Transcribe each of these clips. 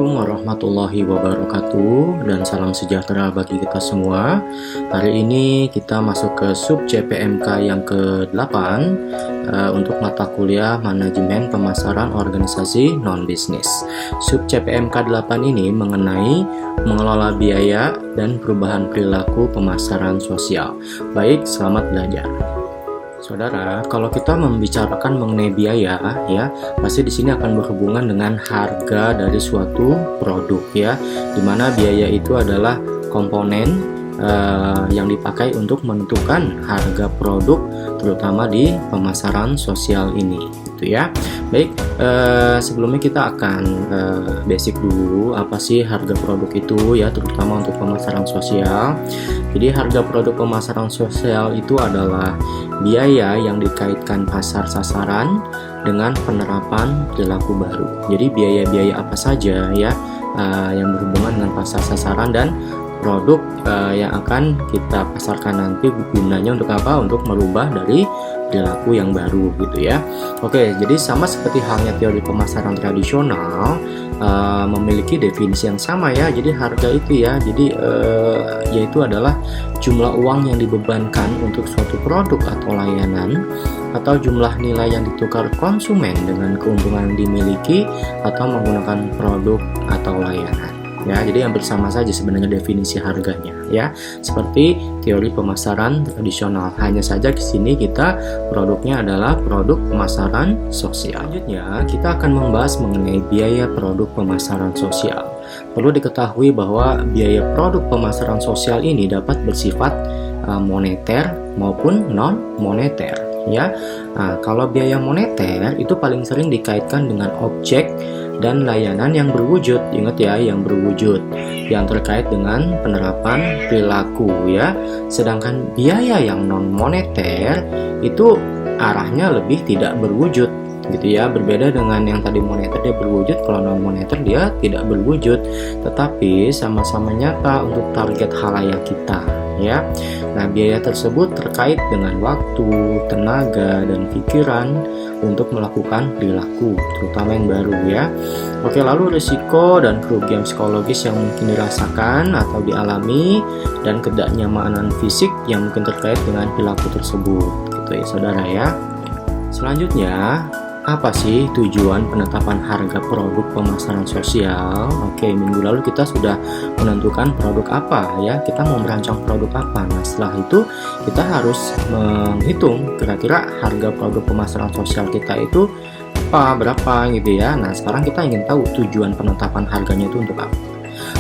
Assalamualaikum warahmatullahi wabarakatuh dan salam sejahtera bagi kita semua. Hari ini kita masuk ke sub CPMK yang ke-8 untuk mata kuliah Manajemen Pemasaran Organisasi Non-Bisnis. Sub CPMK 8 ini mengenai mengelola biaya dan perubahan perilaku pemasaran sosial. Baik, selamat belajar. Saudara, kalau kita membicarakan mengenai biaya, ya, pasti di sini akan berhubungan dengan harga dari suatu produk, ya, dimana biaya itu adalah komponen yang dipakai untuk menentukan harga produk, terutama di pemasaran sosial ini, gitu ya. Baik, sebelumnya kita akan basic dulu apa sih harga produk itu, ya, terutama untuk pemasaran sosial. Jadi harga produk pemasaran sosial itu adalah biaya yang dikaitkan pasar sasaran dengan penerapan perilaku baru. Jadi biaya-biaya apa saja, ya, yang berhubungan dengan pasar sasaran dan produk yang akan kita pasarkan nanti, gunanya untuk apa? Untuk merubah dari perilaku yang baru, gitu ya. Oke, jadi sama seperti halnya teori pemasaran tradisional, memiliki definisi yang sama, ya. Jadi harga itu, ya, jadi yaitu adalah jumlah uang yang dibebankan untuk suatu produk atau layanan, atau jumlah nilai yang ditukar konsumen dengan keuntungan yang dimiliki atau menggunakan produk atau layanan. Ya, jadi hampir sama saja sebenarnya definisi harganya, ya, seperti teori pemasaran tradisional. Hanya saja di sini kita produknya adalah produk pemasaran sosial. Selanjutnya kita akan membahas mengenai biaya produk pemasaran sosial. Perlu diketahui bahwa biaya produk pemasaran sosial ini dapat bersifat moneter maupun non moneter, ya. Nah, kalau biaya moneter itu paling sering dikaitkan dengan objek dan layanan yang berwujud, ingat ya, yang berwujud, yang terkait dengan penerapan perilaku, ya. Sedangkan biaya yang non moneter itu arahnya lebih tidak berwujud, gitu ya. Berbeda dengan yang tadi moneter dia berwujud, kalau non moneter dia tidak berwujud, tetapi sama-sama nyata untuk target khalayak kita, ya. Nah, biaya tersebut terkait dengan waktu, tenaga, dan pikiran untuk melakukan perilaku, terutama yang baru, ya. Oke, lalu risiko dan kerugian psikologis yang mungkin dirasakan atau dialami, dan ketidaknyamanan fisik yang mungkin terkait dengan perilaku tersebut, gitu ya, saudara, ya. Selanjutnya, apa sih tujuan penetapan harga produk pemasaran sosial? Oke, minggu lalu kita sudah menentukan produk apa, ya. Kita mau merancang produk apa. Nah, setelah itu kita harus menghitung kira-kira harga produk pemasaran sosial kita itu berapa, gitu ya. Nah, sekarang kita ingin tahu tujuan penetapan harganya itu untuk apa.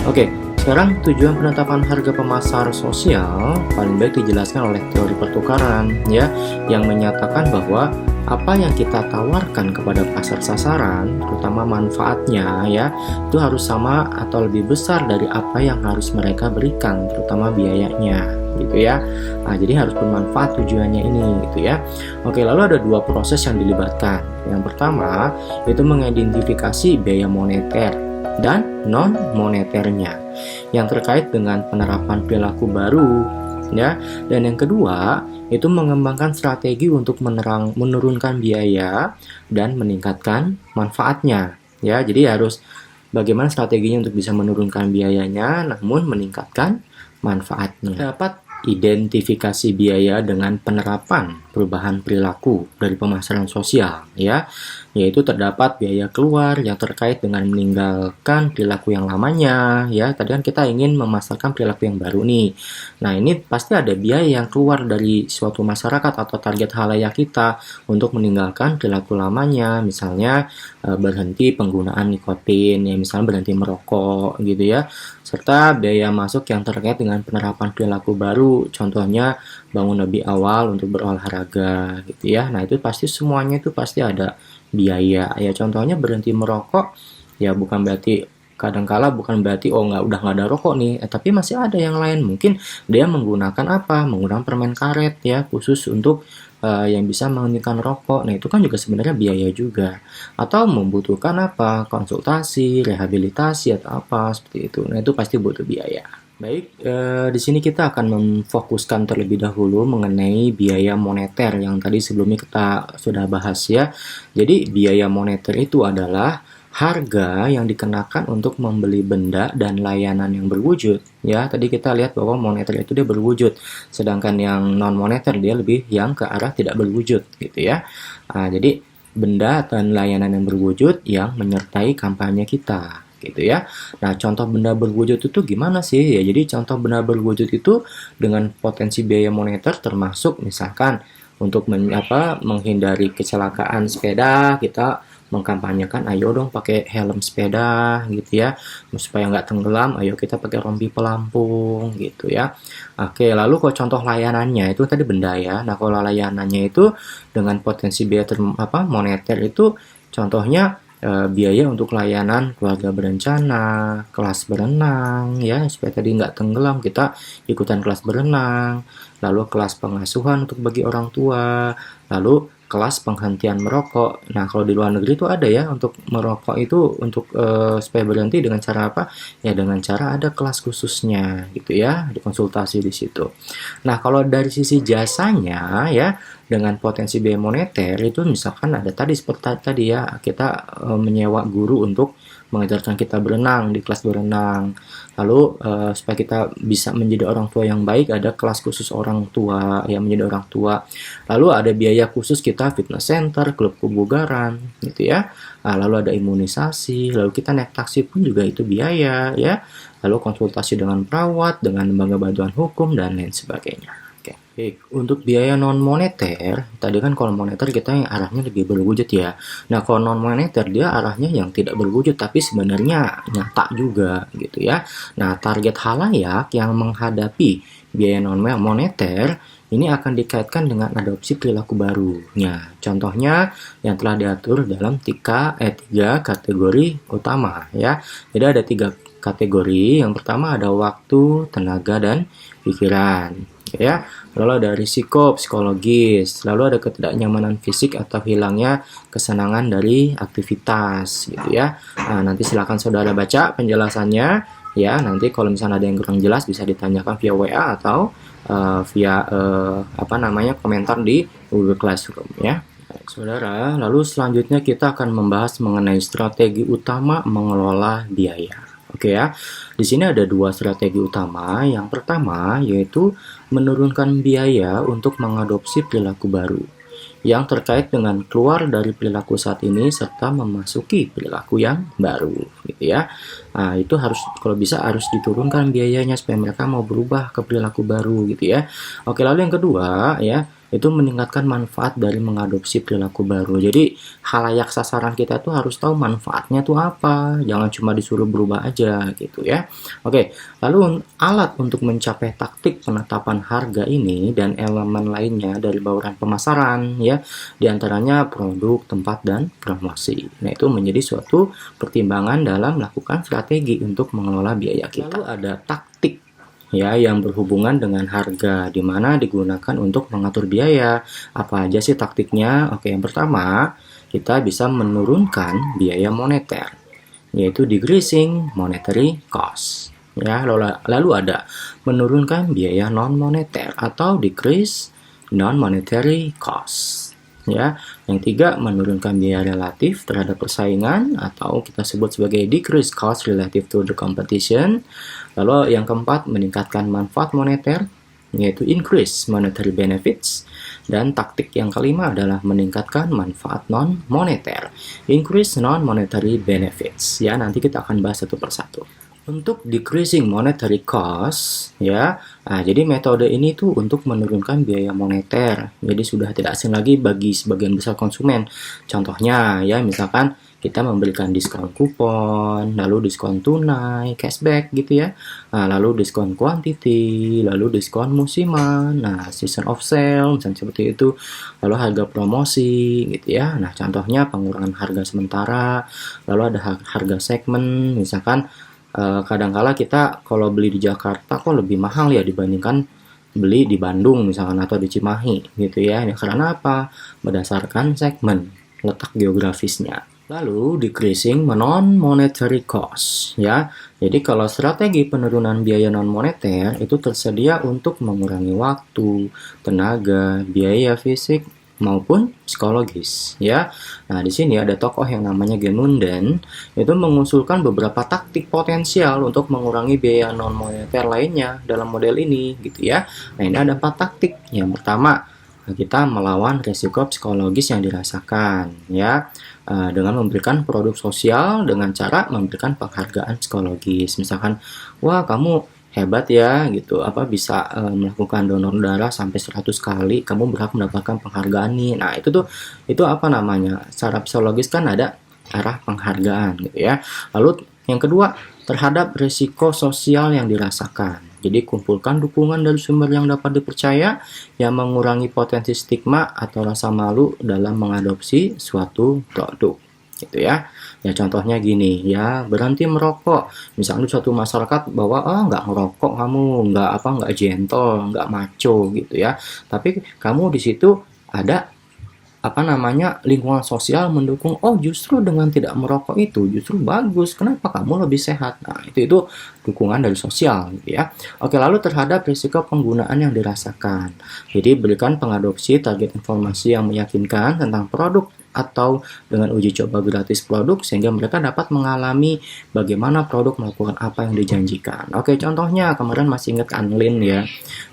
Oke, sekarang tujuan penetapan harga pemasar sosial paling baik dijelaskan oleh teori pertukaran, ya, yang menyatakan bahwa apa yang kita tawarkan kepada pasar sasaran, terutama manfaatnya, ya, itu harus sama atau lebih besar dari apa yang harus mereka berikan, terutama biayanya, gitu ya. Nah, jadi harus bermanfaat tujuannya ini, gitu ya. Oke, lalu ada dua proses yang dilibatkan. Yang pertama itu mengidentifikasi biaya moneter dan non moneternya yang terkait dengan penerapan perilaku baru, ya. Dan yang kedua itu mengembangkan strategi untuk menurunkan biaya dan meningkatkan manfaatnya, ya. Jadi harus bagaimana strateginya untuk bisa menurunkan biayanya namun meningkatkan manfaatnya. Dapat identifikasi biaya dengan penerapan perubahan perilaku dari pemasaran sosial, ya, yaitu terdapat biaya keluar yang terkait dengan meninggalkan perilaku yang lamanya, ya. Tadi kan kita ingin memasarkan perilaku yang baru nih. Nah, ini pasti ada biaya yang keluar dari suatu masyarakat atau target khalayak kita untuk meninggalkan perilaku lamanya, misalnya berhenti penggunaan nikotin, ya, misalnya berhenti merokok, gitu ya. Serta biaya masuk yang terkait dengan penerapan perilaku baru, contohnya bangun lebih awal untuk berolahraga, gitu ya. Nah, itu pasti semuanya itu pasti ada biaya, ya. Contohnya berhenti merokok, ya, bukan berarti kadangkala bukan berarti udah nggak ada rokok nih, tapi masih ada yang lain. Mungkin dia menggunakan menggunakan permen karet, ya, khusus untuk yang bisa menghentikan rokok. Nah, itu kan juga sebenarnya biaya juga. Atau membutuhkan konsultasi, rehabilitasi atau seperti itu. Nah, itu pasti butuh biaya. Baik, di sini kita akan memfokuskan terlebih dahulu mengenai biaya moneter yang tadi sebelumnya kita sudah bahas ya. Jadi biaya moneter itu adalah harga yang dikenakan untuk membeli benda dan layanan yang berwujud. Ya, tadi kita lihat bahwa moneter itu dia berwujud, sedangkan yang non moneter dia lebih yang ke arah tidak berwujud gitu ya. Jadi benda dan layanan yang berwujud yang menyertai kampanye kita gitu ya. Nah, contoh benda berwujud itu gimana sih? Ya, jadi contoh benda berwujud itu dengan potensi biaya moneter termasuk misalkan untuk menghindari kecelakaan sepeda, kita mengkampanyekan ayo dong pakai helm sepeda gitu ya, supaya nggak tenggelam ayo kita pakai rompi pelampung gitu ya. Oke, lalu kalau contoh layanannya itu tadi benda ya. Nah, kalau layanannya itu dengan potensi biaya moneter itu contohnya biaya untuk layanan keluarga berencana, kelas berenang ya, supaya tadi nggak tenggelam kita ikutan kelas berenang, lalu kelas pengasuhan untuk bagi orang tua, lalu kelas penghentian merokok. Nah, kalau di luar negeri itu ada ya untuk merokok itu untuk supaya berhenti dengan cara apa? Ya dengan cara ada kelas khususnya gitu ya, dikonsultasi di situ. Nah, kalau dari sisi jasanya ya dengan potensi biaya moneter itu misalkan ada tadi seperti tadi ya, kita menyewa guru untuk mengajarkan kita berenang di kelas berenang. Lalu supaya kita bisa menjadi orang tua yang baik ada kelas khusus orang tua yang menjadi orang tua. Lalu ada biaya khusus kita fitness center, klub kebugaran gitu ya. Lalu ada imunisasi, lalu kita naik taksi pun juga itu biaya ya. Lalu konsultasi dengan perawat, dengan lembaga bantuan hukum dan lain sebagainya. Untuk biaya non moneter, tadi kan kalau moneter kita yang arahnya lebih berwujud ya. Nah, kalau non moneter dia arahnya yang tidak berwujud tapi sebenarnya nyata juga gitu ya. Nah, target halayak yang menghadapi biaya non moneter ini akan dikaitkan dengan adopsi perilaku baru. Nah, contohnya yang telah diatur dalam tiga kategori utama ya. Jadi ada 3 kategori. Yang pertama ada waktu, tenaga dan pikiran ya. Lalu ada risiko psikologis, lalu ada ketidaknyamanan fisik atau hilangnya kesenangan dari aktivitas gitu ya. Nah, nanti silakan saudara baca penjelasannya ya. Nanti kalau misalnya ada yang kurang jelas bisa ditanyakan via WA atau via komentar di Google Classroom ya. Baik, saudara, lalu selanjutnya kita akan membahas mengenai strategi utama mengelola biaya. Oke ya, di sini ada 2 strategi utama. Yang pertama yaitu menurunkan biaya untuk mengadopsi perilaku baru yang terkait dengan keluar dari perilaku saat ini serta memasuki perilaku yang baru gitu ya. Nah, itu harus kalau bisa harus diturunkan biayanya supaya mereka mau berubah ke perilaku baru gitu ya. Oke, lalu yang kedua ya itu meningkatkan manfaat dari mengadopsi perilaku baru. Jadi halayak sasaran kita tuh harus tahu manfaatnya tuh apa, jangan cuma disuruh berubah aja gitu ya. Oke, lalu alat untuk mencapai taktik penetapan harga ini dan elemen lainnya dari bauran pemasaran ya, diantaranya produk, tempat, dan promosi. Nah, itu menjadi suatu pertimbangan dalam melakukan strategi untuk mengelola biaya kita. Lalu ada taktik ya yang berhubungan dengan harga, di mana digunakan untuk mengatur biaya. Apa aja sih taktiknya? Oke, yang pertama kita bisa menurunkan biaya moneter, yaitu decreasing monetary cost ya. Lalu ada menurunkan biaya non moneter atau decrease non monetary cost ya. Yang 3 menurunkan biaya relatif terhadap persaingan atau kita sebut sebagai decrease cost relative to the competition. Lalu yang keempat meningkatkan manfaat moneter yaitu increase monetary benefits, dan taktik yang kelima adalah meningkatkan manfaat non moneter, increase non monetary benefits ya. Nanti kita akan bahas satu persatu. Untuk decreasing monetary cost ya, jadi metode ini tuh untuk menurunkan biaya moneter. Jadi sudah tidak asing lagi bagi sebagian besar konsumen. Contohnya ya, misalkan kita memberikan diskon kupon, lalu diskon tunai, cashback gitu ya. Lalu diskon quantity, lalu diskon musiman, season of sale, misalnya seperti itu. Lalu harga promosi gitu ya. Nah, contohnya pengurangan harga sementara, lalu ada harga segmen, misalkan kadangkala kita kalau beli di Jakarta kok lebih mahal ya dibandingkan beli di Bandung misalkan atau di Cimahi gitu ya. Ini karena apa? Berdasarkan segmen, letak geografisnya. Lalu decreasing non monetary cost ya. Jadi kalau strategi penurunan biaya non moneter itu tersedia untuk mengurangi waktu, tenaga, biaya fisik, maupun psikologis ya. Nah, di sini ada tokoh yang namanya Gemunden itu mengusulkan beberapa taktik potensial untuk mengurangi biaya non moneter lainnya dalam model ini gitu ya. Nah, ini ada 4 taktik. Yang pertama, kita melawan risiko psikologis yang dirasakan ya, dengan memberikan produk sosial dengan cara memberikan penghargaan psikologis. Misalkan, wah kamu hebat ya gitu, bisa melakukan donor darah sampai 100 kali, kamu berhak mendapatkan penghargaan nih. Nah, itu apa namanya, secara psikologis kan ada arah penghargaan gitu ya. Lalu yang kedua, terhadap risiko sosial yang dirasakan. Jadi kumpulkan dukungan dari sumber yang dapat dipercaya yang mengurangi potensi stigma atau rasa malu dalam mengadopsi suatu produk gitu ya. Ya contohnya gini ya, berhenti merokok. Misalnya suatu masyarakat bahwa nggak ngerokok kamu, nggak gentle, nggak macho gitu ya. Tapi kamu di situ ada lingkungan sosial mendukung, justru dengan tidak merokok itu justru bagus, kenapa kamu lebih sehat. Nah, itu dukungan dari sosial gitu ya. Oke, lalu terhadap risiko penggunaan yang dirasakan, jadi berikan pengadopsi target informasi yang meyakinkan tentang produk atau dengan uji coba gratis produk sehingga mereka dapat mengalami bagaimana produk melakukan apa yang dijanjikan. Oke, contohnya kemarin masih ingat Anlin ya.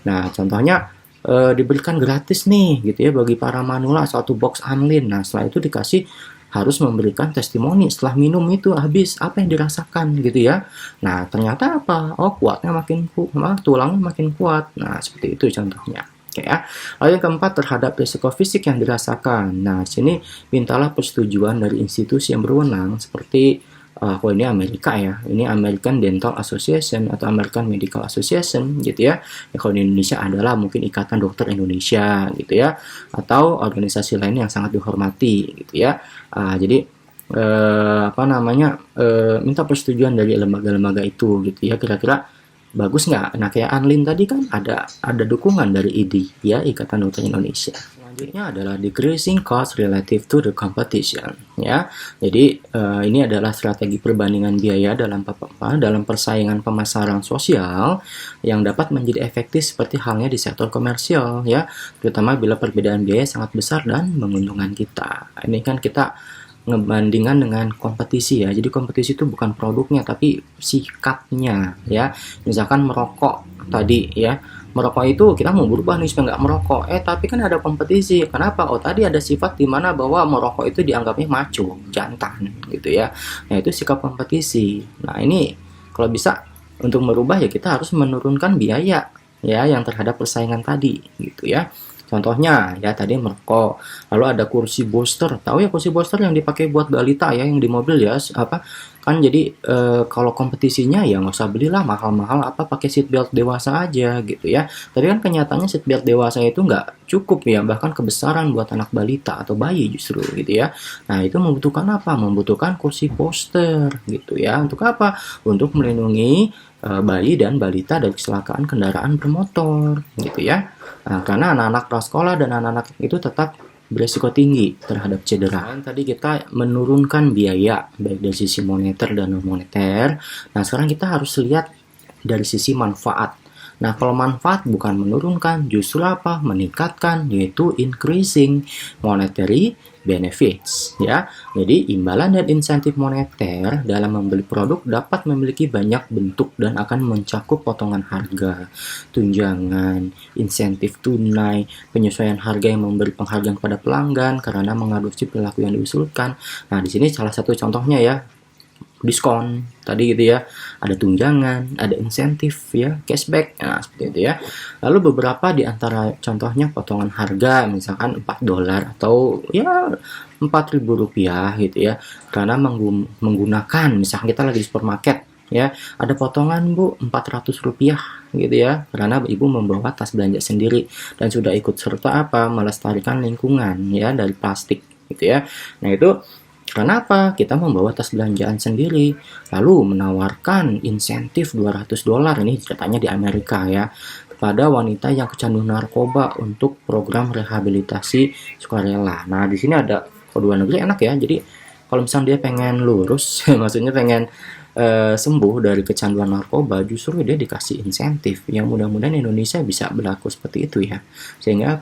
Nah, contohnya diberikan gratis nih gitu ya bagi para manula suatu box Anlin. Nah, setelah itu dikasih harus memberikan testimoni setelah minum itu habis apa yang dirasakan gitu ya. Nah, ternyata apa? Kuatnya makin tulangnya makin kuat. Nah, seperti itu contohnya. Oke ya. Lalu yang keempat, terhadap risiko fisik yang dirasakan. Nah, sini mintalah persetujuan dari institusi yang berwenang seperti kalau ini Amerika ya, ini American Dental Association atau American Medical Association gitu ya. Kalau di Indonesia adalah mungkin Ikatan Dokter Indonesia gitu ya, atau organisasi lain yang sangat dihormati gitu ya. Jadi minta persetujuan dari lembaga-lembaga itu gitu ya, kira-kira bagus nggak? Nah, kayak Anlin tadi kan ada dukungan dari IDI ya, Ikatan Dokter Indonesia. Selanjutnya adalah decreasing cost relative to the competition ya. Jadi ini adalah strategi perbandingan biaya dalam persaingan pemasaran sosial yang dapat menjadi efektif seperti halnya di sektor komersial ya, terutama bila perbedaan biaya sangat besar dan menguntungkan kita. Ini kan kita ngebandingkan dengan kompetisi ya. Jadi kompetisi itu bukan produknya tapi sikapnya ya. Misalkan merokok tadi ya, merokok itu kita mau berubah nih supaya nggak merokok, tapi kan ada kompetisi. Kenapa? Tadi ada sifat dimana bahwa merokok itu dianggapnya maco, jantan gitu ya. Nah, itu sikap kompetisi. Nah, ini kalau bisa untuk merubah ya kita harus menurunkan biaya ya yang terhadap persaingan tadi gitu ya. Contohnya ya tadi merokok, lalu ada kursi booster. Tahu ya kursi booster yang dipakai buat balita ya, yang di mobil ya, kan jadi kalau kompetisinya ya nggak usah belilah mahal-mahal, pakai seat belt dewasa aja gitu ya. Tapi kan kenyataannya seat belt dewasa itu nggak cukup ya, bahkan kebesaran buat anak balita atau bayi justru gitu ya. Nah, itu membutuhkan apa? Membutuhkan kursi booster gitu ya. Untuk apa? Untuk melindungi bayi dan balita dari kecelakaan kendaraan bermotor gitu ya. Nah, karena anak-anak prasekolah dan anak-anak itu tetap beresiko tinggi terhadap cedera. Dan tadi kita menurunkan biaya baik dari sisi moneter dan non moneter. Nah, sekarang kita harus lihat dari sisi manfaat. Nah, kalau manfaat bukan menurunkan, justru meningkatkan, yaitu increasing monetary benefits ya. Jadi imbalan dan insentif moneter dalam membeli produk dapat memiliki banyak bentuk dan akan mencakup potongan harga, tunjangan, insentif tunai, penyesuaian harga yang memberi penghargaan kepada pelanggan karena mengadopsi perilaku yang diusulkan. Nah, di sini salah satu contohnya ya, diskon tadi gitu ya, ada tunjangan, ada insentif ya, cashback, nah seperti itu ya. Lalu beberapa di antara contohnya potongan harga, misalkan $4 atau ya Rp4.000 gitu ya, karena menggunakan, misalkan kita lagi di supermarket ya, ada potongan Bu Rp400 gitu ya, karena ibu membawa tas belanja sendiri dan sudah ikut serta melestarikan lingkungan ya dari plastik gitu ya. Nah, itu kenapa kita membawa tas belanjaan sendiri, lalu menawarkan insentif $200, ini ceritanya di Amerika ya, kepada wanita yang kecanduan narkoba untuk program rehabilitasi sukarela. Nah, di sini ada kedua negeri enak ya. Jadi kalau misalnya dia pengen lurus, maksudnya pengen sembuh dari kecanduan narkoba, justru dia dikasih insentif. Yang mudah-mudahan Indonesia bisa berlaku seperti itu ya. Sehingga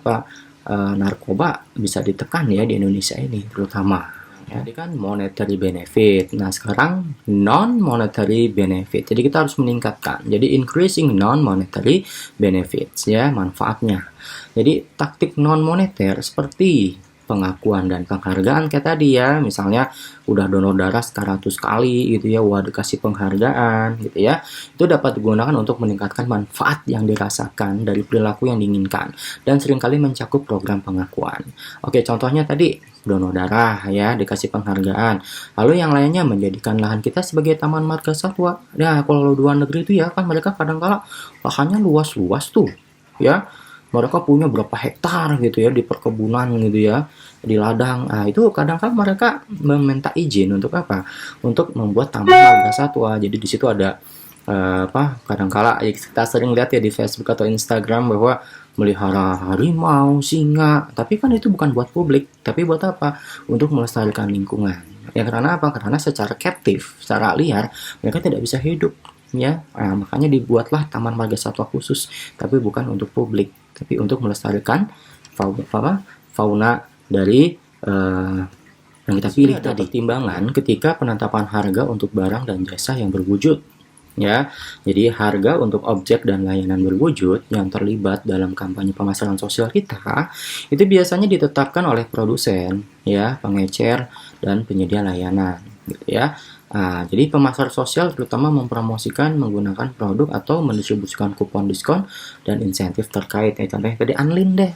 narkoba bisa ditekan ya di Indonesia ini terutama. Ya, tadi kan monetary benefit. Nah, sekarang non-monetary benefit. Jadi kita harus meningkatkan. Jadi increasing non-monetary benefits ya, manfaatnya. Jadi taktik non-moneter seperti pengakuan dan penghargaan kayak tadi ya, misalnya udah donor darah 100 kali gitu ya, wah dikasih penghargaan gitu ya, itu dapat digunakan untuk meningkatkan manfaat yang dirasakan dari perilaku yang diinginkan dan seringkali mencakup program pengakuan. Oke, contohnya tadi donor darah ya, dikasih penghargaan, lalu yang lainnya menjadikan lahan kita sebagai taman marga satwa. Nah, kalau luar negeri itu ya kan mereka kadang-kala lahannya luas-luas tuh ya, mereka punya berapa hektar gitu ya di perkebunan gitu ya, di ladang. Nah, itu kadang-kadang mereka meminta izin untuk apa? Untuk membuat taman marga satwa. Jadi di situ ada kadang-kala kita sering lihat ya di Facebook atau Instagram bahwa melihara harimau, singa, tapi kan itu bukan buat publik, tapi buat apa? Untuk melestarikan lingkungan. Ya karena apa? Karena secara captive, secara liar mereka tidak bisa hidup ya. Nah, makanya dibuatlah taman marga satwa khusus, tapi bukan untuk publik, tapi untuk melestarikan fauna dari yang kita pilih tadi. Pertimbangan ketika penetapan harga untuk barang dan jasa yang berwujud ya. Jadi harga untuk objek dan layanan berwujud yang terlibat dalam kampanye pemasaran sosial kita itu biasanya ditetapkan oleh produsen ya, pengecer dan penyedia layanan gitu ya. Nah, jadi pemasar sosial terutama mempromosikan menggunakan produk atau mendistribusikan kupon diskon dan insentif terkait. Ya, contohnya tadi Anlin deh.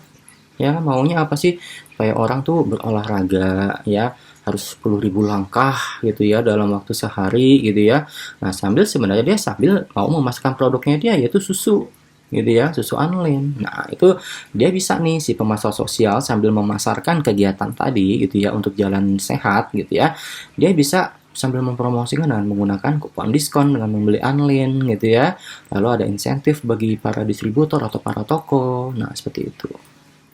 Ya, maunya apa sih? Supaya orang tuh berolahraga ya, harus 10.000 langkah gitu ya dalam waktu sehari gitu ya. Nah, sebenarnya dia sambil mau memasarkan produknya dia, yaitu susu gitu ya, susu Anlin. Nah, itu dia bisa nih si pemasar sosial sambil memasarkan kegiatan tadi gitu ya untuk jalan sehat gitu ya. Dia bisa sambil mempromosikan dengan menggunakan kupon diskon dengan membeli Anlin gitu ya. Lalu ada insentif bagi para distributor atau para toko. Nah, seperti itu.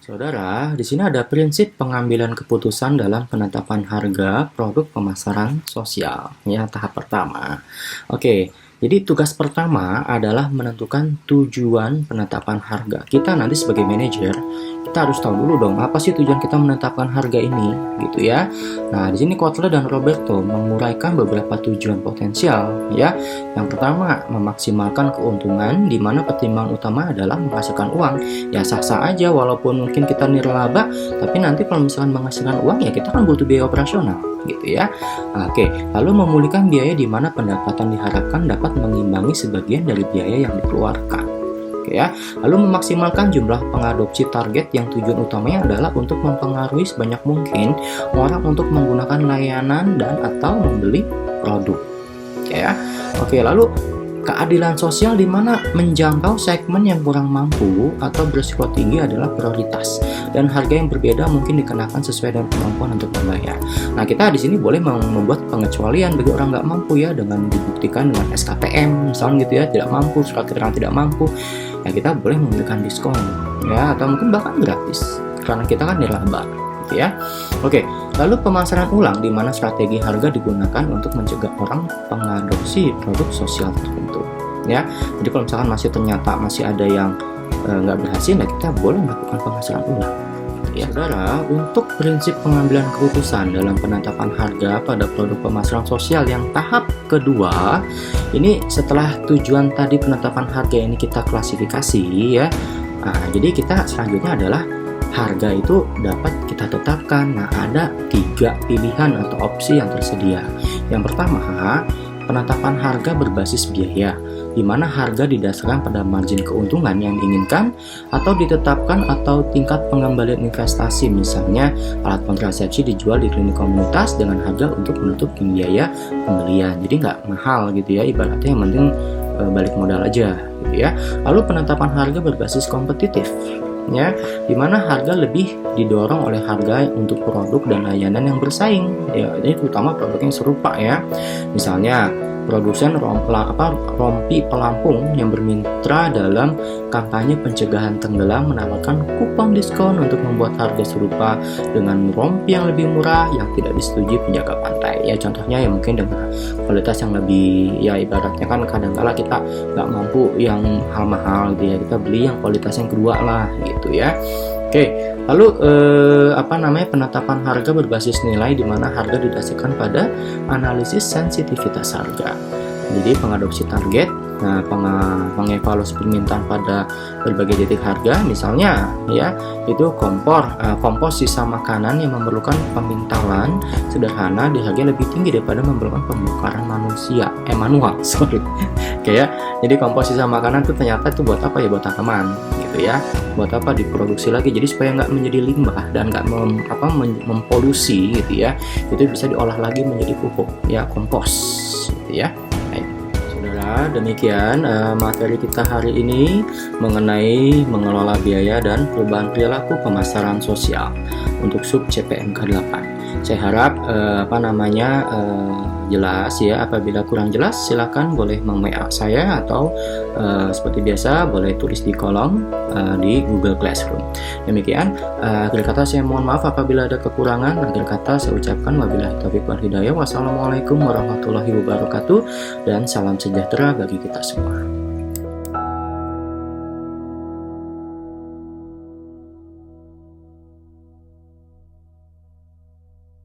Saudara, di sini ada prinsip pengambilan keputusan dalam penetapan harga produk pemasaran sosial. Ya, tahap pertama. Oke, jadi tugas pertama adalah menentukan tujuan penetapan harga. Kita nanti sebagai manajer, kita harus tahu dulu dong apa sih tujuan kita menetapkan harga ini, gitu ya. Nah, di sini Kotler dan Roberto menguraikan beberapa tujuan potensial, ya. Yang pertama, memaksimalkan keuntungan, di mana pertimbangan utama adalah menghasilkan uang. Ya sah-sah aja, walaupun mungkin kita nirlaba, tapi nanti kalau misalkan menghasilkan uang, ya kita kan butuh biaya operasional, gitu ya. Oke, lalu memulihkan biaya di mana pendapatan diharapkan dapat mengimbangi sebagian dari biaya yang dikeluarkan. Oke ya. Lalu memaksimalkan jumlah pengadopsi target yang tujuan utamanya adalah untuk mempengaruhi sebanyak mungkin orang untuk menggunakan layanan dan atau membeli produk. Oke ya. Oke, lalu keadilan sosial di mana menjangkau segmen yang kurang mampu atau berisiko tinggi adalah prioritas dan harga yang berbeda mungkin dikenakan sesuai dengan kemampuan untuk membayar. Nah, kita di sini boleh membuat pengecualian bagi orang nggak mampu ya dengan dibuktikan dengan SKTM misalnya gitu ya, tidak mampu, surat keterangan tidak mampu. Ya kita boleh memberikan diskon ya atau mungkin bahkan gratis karena kita kan nirlaba gitu ya. Oke, lalu pemasaran ulang di mana strategi harga digunakan untuk mencegah orang mengadopsi produk sosial tertentu ya. Jadi kalau misalkan ternyata masih ada yang nggak berhasil, nah kita boleh melakukan pemasaran ulang ya. Saudara, untuk prinsip pengambilan keputusan dalam penetapan harga pada produk pemasaran sosial yang tahap kedua, ini setelah tujuan tadi penetapan harga ini kita klasifikasi ya. Nah, jadi kita selanjutnya adalah harga itu dapat kita tetapkan. Nah, ada 3 pilihan atau opsi yang tersedia. Yang pertama, penetapan harga berbasis biaya, di mana harga didasarkan pada margin keuntungan yang diinginkan atau ditetapkan atau tingkat pengembalian investasi. Misalnya, alat kontrasepsi dijual di klinik komunitas dengan harga untuk menutup biaya pembelian. Jadi nggak mahal gitu ya, ibaratnya yang penting balik modal aja gitu ya. Lalu penetapan harga berbasis kompetitif ya, di mana harga lebih didorong oleh harga untuk produk dan layanan yang bersaing ya, ini terutama produk yang serupa ya. Misalnya produsen rompi pelampung yang bermitra dalam kampanye pencegahan tenggelam menawarkan kupon diskon untuk membuat harga serupa dengan rompi yang lebih murah yang tidak disetujui penjaga pantai ya. Contohnya ya mungkin dengan kualitas yang lebih, ya ibaratnya kan kadang-kala kita nggak mampu yang mahal-mahal gitu ya, kita beli yang kualitas yang kedua lah gitu ya. Oke, lalu penetapan harga berbasis nilai di mana harga didasarkan pada analisis sensitivitas harga. Jadi pengadopsi target, mengevaluasi permintaan pada berbagai titik harga, misalnya ya itu kompos sisa makanan yang memerlukan pemintalan sederhana di harga lebih tinggi daripada memerlukan pembongkaran manual. Kayak jadi kompos sisa makanan itu ternyata itu buat apa ya, buat tanaman gitu ya, buat apa diproduksi lagi, jadi supaya nggak menjadi limbah dan nggak mempolusi gitu ya, itu bisa diolah lagi menjadi pupuk ya, kompos gitu ya. Saudara, demikian materi kita hari ini mengenai mengelola biaya dan perubahan perilaku pemasaran sosial untuk sub CPMK 8. Saya harap jelas ya. Apabila kurang jelas silakan boleh meng-WA saya atau seperti biasa boleh tulis di kolom di Google Classroom. Demikian, akhir kata saya mohon maaf apabila ada kekurangan. Akhir kata saya ucapkan wabillahi taufiq wal hidayah. Wassalamualaikum warahmatullahi wabarakatuh dan salam sejahtera bagi kita semua.